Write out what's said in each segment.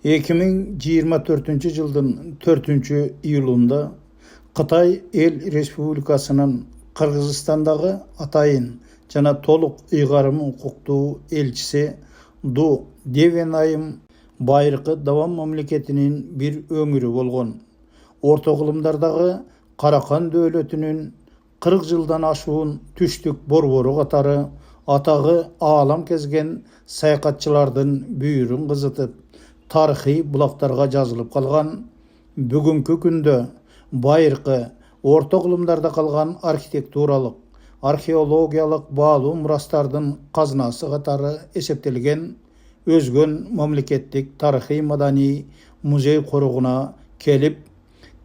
2024 жылдың 4 июлында Қытай Ел Республикасының Қырғызстандағы атайын жана толық ұйғарым құқықтуу элчиси Ду Девенайым байыркы давам мамлекетинин бир өңүрү болгон. Орто кылымдардагы Каракан дөөлөтүнүн 40 жылдан ашуун түштүк борбору катары атагы аалам кезген саякатчылардын бүйүрүн кызытып, тарыхый булактарга жазылып калган. Бүгүнкү күндө байыркы орто кылымдарда калган архитектуралык, археологиялык баалуу мурастардын казынасы катары эсептелген өзгөн мамлекеттик тарыхый маданий музей корогуна келип,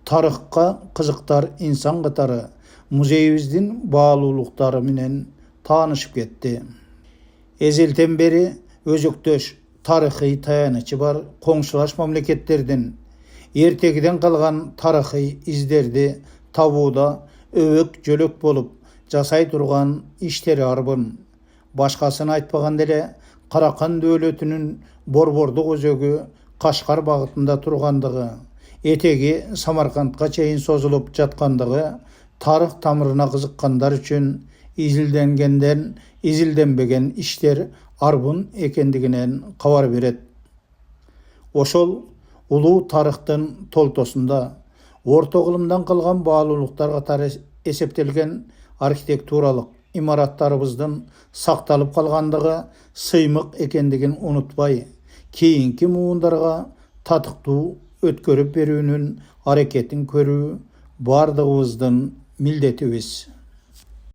тарыхка кызыктар инсан катары музейибиздин баалуулуктары менен таанышып кетти. Эзелтен бери өзөктөш тарыхый таянычы бар коңшулаш мамлекеттердин эртегиден калган тарыхый издерди табууда өбөк жөлөк болуп жасай турган иштери арбын. Башкасын айтпаганда эле Каракан дөөлөтүнүн борбордук өзөгү Кашкар багытында тургандыгы, этеги Самаркандка чейин созулуп жаткандыгы тарых тамырына кызыккандар үчүн изилденгенден изилденбеген иштер арбын экендигинен кабар берет. Ошол улуу тарыхтын толтосунда орто кылымдан калган баалуулуктар катары эсептелген архитектуралык имараттарыбыздын сакталып калгандыгы сыймык экендигин унутпай, кийинки муундарга татыктуу өткөрүп берүүнүн аракетин көрүү бардыгыбыздын милдетибиз.